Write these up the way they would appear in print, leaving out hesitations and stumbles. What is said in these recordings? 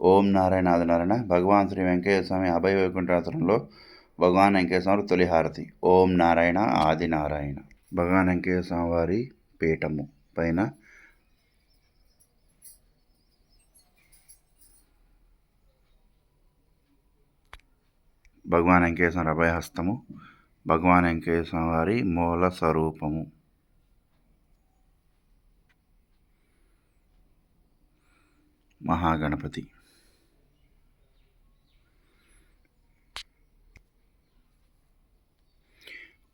ఓం నారాయణ ఆదినారాయణ. భగవాన్ శ్రీ వెంకయ్య స్వామి అభయ వైకుంఠాచలంలో భగవాన్ వెంకయ్య స్వామి తొలి హారతి. ఓం నారాయణ ఆదినారాయణ. భగవాన్ వెంకయ్య స్వామి వారి పీఠము పైన భగవాన్ వెంకయ్య స్వామి అభయహస్తము, భగవాన్ వెంకయ్య స్వామి వారి మూల స్వరూపము. మహాగణపతి.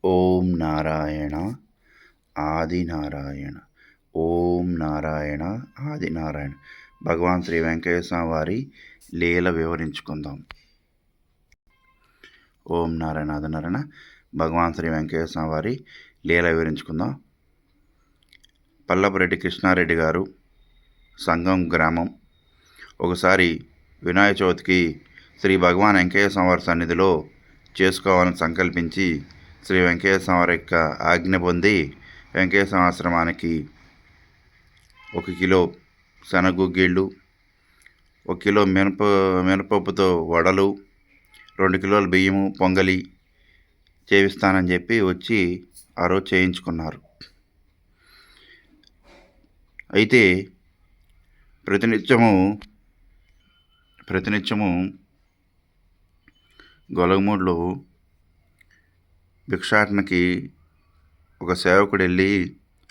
ఓం నారాయణ ఆదినారాయణ. ఓం నారాయణ ఆదినారాయణ. భగవాన్ శ్రీ వెంకయ్య స్వామి వారి లీల వివరించుకుందాం. ఓం నారాయణ ఆదినారాయణ. భగవాన్ శ్రీ వెంకయ్య స్వామి వారి లీల వివరించుకుందాం. పల్లపురెడ్డి కృష్ణారెడ్డి గారు, సంగం గ్రామం, ఒకసారి వినాయక చవితికి శ్రీ భగవాన్ వెంకయ్య స్వామి వారి సన్నిధిలో చేసుకోవాలని సంకల్పించి శ్రీ వెంకయ్య స్వామి వారి యొక్క ఆజ్ఞ పొంది వెంకయ్య స్వామి ఆశ్రమానికి 1 కిలో శనగుగ్గిళ్ళు, 1 కిలో మినపప్పుతో వడలు, 2 కిలోల బియ్యము పొంగలి చేయిస్తానని చెప్పి వచ్చి ఆ రోజు చేయించుకున్నారు. అయితే ప్రతినిత్యము గొలగమూడిలో భిక్షాటనకి ఒక సేవకుడు వెళ్ళి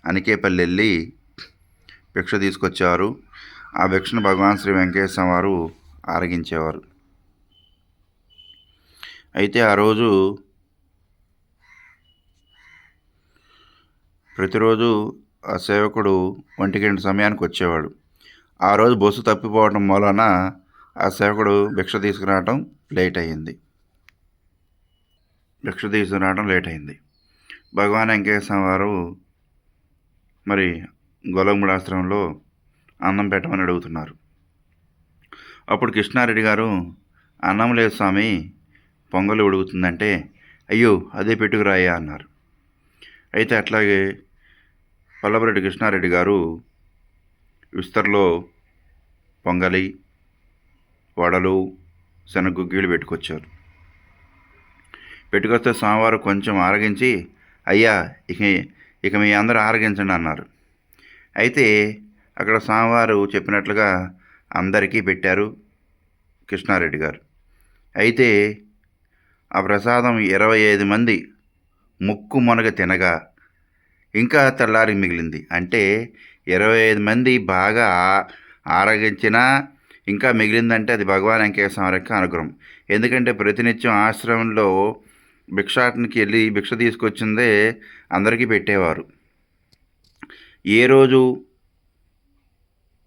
అనికేపల్లి వెళ్ళి భిక్ష తీసుకొచ్చేవారు. ఆ భిక్షను భగవాన్ శ్రీ వెంకయ్య స్వామి వారు ఆరగించేవారు. అయితే ఆ రోజు ప్రతిరోజు ఆ సేవకుడు 1 సమయానికి వచ్చేవాడు. ఆ రోజు బస్సు తప్పిపోవడం మూలన ఆ సేవకుడు భిక్ష తీసుకురావడం లేట్ అయింది. భగవాన్ వెంకయ్య స్వామి వారు మరి గొలగమూడి ఆశ్రమంలో అన్నం పెట్టమని అడుగుతున్నారు. అప్పుడు కృష్ణారెడ్డి గారు, అన్నం లేదు స్వామి, పొంగలి ఉడుకుతుందంటే, అయ్యో అదే పెట్టుకురాయ్యా అన్నారు. అయితే అట్లాగే పల్లపురెడ్డి కృష్ణారెడ్డి గారు విస్తరలో పొంగలి, వడలు, శనగుగ్గిళ్ళు పెట్టుకొస్తే స్వామివారు కొంచెం ఆరగించి, అయ్యా ఇక మీ అందరూ ఆరగించండి అన్నారు. అయితే అక్కడ స్వామివారు చెప్పినట్లుగా అందరికీ పెట్టారు కృష్ణారెడ్డి గారు. అయితే ఆ ప్రసాదం 25 మంది ముక్కు మొనగ తినగా ఇంకా తెల్లారి మిగిలింది. అంటే 25 మంది బాగా ఆరగించినా ఇంకా మిగిలిందంటే అది భగవాన్ వెంకయ్య స్వామి యొక్క అనుగ్రహం. ఎందుకంటే ప్రతినిత్యం ఆశ్రమంలో భిక్షాటనకి వెళ్ళి భిక్ష తీసుకొచ్చిందే అందరికీ పెట్టేవారు. ఏ రోజు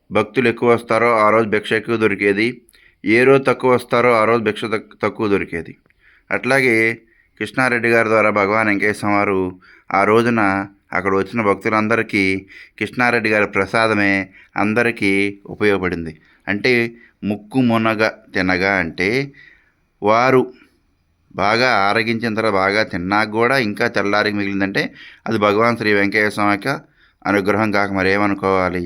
భక్తులు ఎక్కువ వస్తారో ఆ రోజు భిక్ష ఎక్కువ దొరికేది, ఏ రోజు తక్కువ వస్తారో ఆ రోజు భిక్ష తక్కువ దొరికేది. అట్లాగే కృష్ణారెడ్డి గారి ద్వారా భగవాన్ వెంకయ్య స్వామి వారు ఆ రోజున అక్కడ వచ్చిన భక్తులందరికీ కృష్ణారెడ్డి గారి ప్రసాదమే అందరికీ ఉపయోగపడింది. అంటే ముక్కు మునగ తినగా అంటే వారు బాగా ఆరగించిన తర్వాత బాగా తిన్నాక కూడా ఇంకా తెల్లారికి మిగిలిందంటే అది భగవాన్ శ్రీ వెంకయ్య స్వామి యొక్క అనుగ్రహం కాక మరేమనుకోవాలి.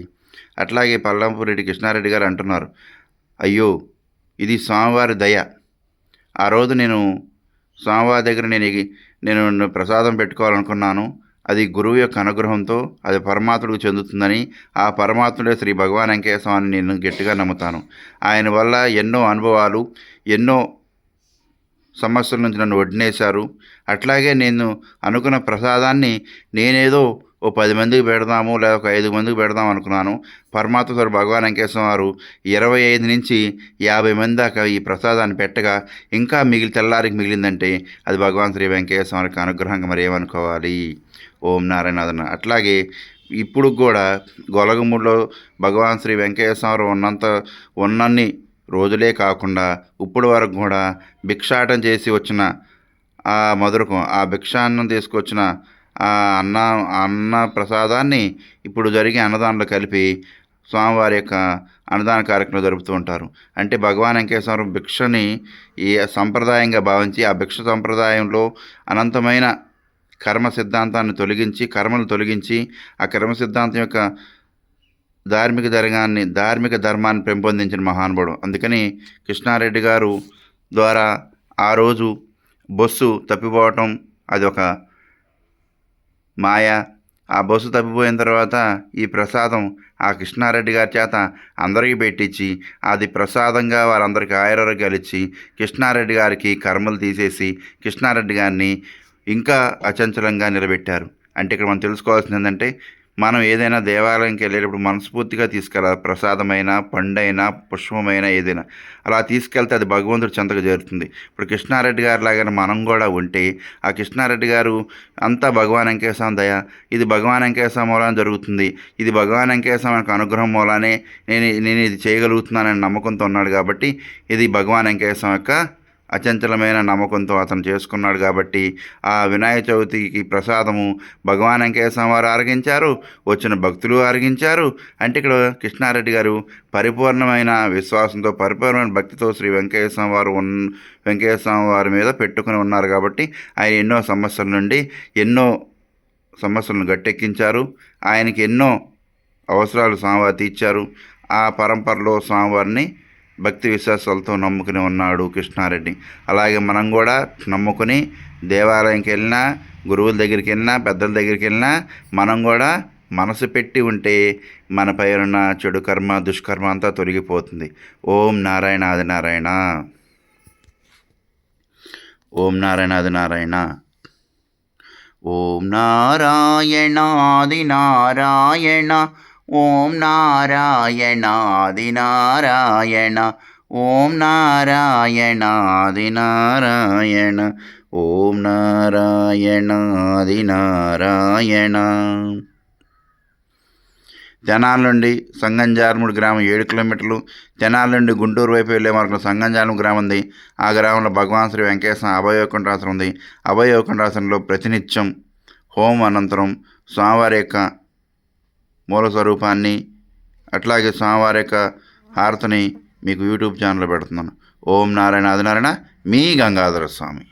అట్లాగే పల్లంపురెడ్డి కృష్ణారెడ్డి గారు అంటున్నారు, అయ్యో ఇది స్వామివారి దయ. ఆ రోజు నేను స్వామివారి దగ్గర నేను ప్రసాదం పెట్టుకోవాలనుకున్నాను. అది గురువు యొక్క అనుగ్రహంతో అది పరమాత్ముడికి చెందుతుందని, ఆ పరమాత్ముడే శ్రీ భగవాన్ వెంకయ్య స్వామిని నేను గట్టిగా నమ్ముతాను. ఆయన వల్ల ఎన్నో అనుభవాలు, ఎన్నో సమస్యల నుంచి నన్ను వడ్డినేశారు. అట్లాగే నేను అనుకున్న ప్రసాదాన్ని నేనేదో 10 మందికి పెడదాము లేదా ఒక 5 మందికి పెడదాం అనుకున్నాను. పరమాత్మ భగవాన్ వెంకయ్య స్వామి వారు 25 నుంచి 50 మంది దాకా ఈ ప్రసాదాన్ని పెట్టగా ఇంకా తెల్లారికి మిగిలిందంటే అది భగవాన్ శ్రీ వెంకయ్య స్వామికి అనుగ్రహంగా మరి ఏమనుకోవాలి. ఓం నారాయణ. అట్లాగే ఇప్పుడు కూడా గొలగమూడిలో భగవాన్ శ్రీ వెంకయ్య స్వామి ఉన్నన్ని రోజులే కాకుండా ఇప్పుడు వరకు కూడా భిక్షాటం చేసి వచ్చిన ఆ మధురకం, ఆ భిక్షాన్నం తీసుకొచ్చిన ఆ అన్న ప్రసాదాన్ని ఇప్పుడు జరిగే అన్నదానంలో కలిపి స్వామివారి యొక్క అన్నదాన కార్యక్రమం జరుపుతూ ఉంటారు. అంటే భగవాన్ వెంకయ్య స్వామి భిక్షని ఈ సంప్రదాయంగా భావించి ఆ భిక్ష సంప్రదాయంలో అనంతమైన కర్మ సిద్ధాంతాన్ని కర్మలు తొలగించి ఆ కర్మ సిద్ధాంతం యొక్క ధార్మిక ధర్మాన్ని పెంపొందించిన మహానుభావుడు. అందుకని కృష్ణారెడ్డి గారు ద్వారా ఆ రోజు బస్సు తప్పిపోవటం అది ఒక మాయ. ఆ బస్సు తప్పిపోయిన తర్వాత ఈ ప్రసాదం ఆ కృష్ణారెడ్డి గారి చేత అందరికీ పెట్టించి అది ప్రసాదంగా వారందరికీ ఆయురారోగ్యాలు ఇచ్చి కృష్ణారెడ్డి గారికి కర్మలు తీసేసి కృష్ణారెడ్డి గారిని ఇంకా అచంచలంగా నిలబెట్టారు. అంటే ఇక్కడ మనం తెలుసుకోవాల్సింది ఏంటంటే, మనం ఏదైనా దేవాలయంకి వెళ్ళేటప్పుడు మనస్ఫూర్తిగా తీసుకెళ్ళాలి. ప్రసాదమైన, పండైనా, పుష్పమైనా ఏదైనా అలా తీసుకెళ్తే అది భగవంతుడి చెంతకు చేరుతుంది. ఇప్పుడు కృష్ణారెడ్డి గారు లాగానే మనం కూడా ఉంటే ఆ కృష్ణారెడ్డి గారు అంతా భగవాన్ వెంకటేశ్వర దయ, ఇది భగవాన్ వెంకటేశ్వర మూలాన జరుగుతుంది, ఇది భగవాన్ వెంకటేశ్వర యొక్క అనుగ్రహం మూలానే నేను ఇది చేయగలుగుతున్నానని నమ్మకంతో ఉన్నాడు. కాబట్టి ఇది భగవాన్ వెంకటేశ్వర యొక్క అచంచలమైన నమ్మకంతో అతను చేసుకున్నాడు. కాబట్టి ఆ వినాయక చవితికి ప్రసాదము భగవాన్ వెంకటేశ్వర వారు ఆరగించారు, వచ్చిన భక్తులు ఆరగించారు. అంటే ఇక్కడ కృష్ణారెడ్డి గారు పరిపూర్ణమైన విశ్వాసంతో, పరిపూర్ణమైన భక్తితో శ్రీ వెంకటేశ్వర వారి మీద పెట్టుకుని ఉన్నారు. కాబట్టి ఆయన ఎన్నో సమస్యలను గట్టెక్కించారు. ఆయనకి ఎన్నో అవసరాలు స్వామివారు తీర్చారు. ఆ పరంపరలో స్వామివారిని భక్తి విశ్వాసాలతో నమ్ముకుని ఉన్నాడు కృష్ణారెడ్డి. అలాగే మనం కూడా నమ్ముకుని దేవాలయంకి వెళ్ళినా, గురువుల దగ్గరికి వెళ్ళినా, పెద్దల దగ్గరికి వెళ్ళినా మనం కూడా మనసు పెట్టి ఉంటే మన పైన చెడు కర్మ, దుష్కర్మ అంతా తొలగిపోతుంది. ఓం నారాయణ ఆది నారాయణ. ఓం నారాయణ ఆది నారాయణ. ఓం నారాయణ ఆది నారాయణ. ఓం నారాయణ ఆది నారాయణ. ఓం నారాయణ ఆది నారాయణ. ఓం నారాయణ ఆది నారాయణ. తెనాల నుండి సంగంజార్ముడి గ్రామం 7 కిలోమీటర్లు. తెనాల నుండి గుంటూరు వైపు వెళ్ళే మార్గంలో సంగంజార్ముడి గ్రామం ఉంది. ఆ గ్రామంలో భగవాన్ శ్రీ వెంకటేశ్వర అభయవైకుంఠాసనం ఉంది. అభయవైకుంఠాసనంలో ప్రతినిత్యం హోమం అనంతరం స్వామివారి యొక్క మూల స్వరూపాన్ని, అట్లాగే స్వామివారి యొక్క హారతిని మీకు యూట్యూబ్ ఛానల్లో పెడుతున్నాను. ఓం నారాయణ ఆది నారాయణ. మీ గంగాధర స్వామి.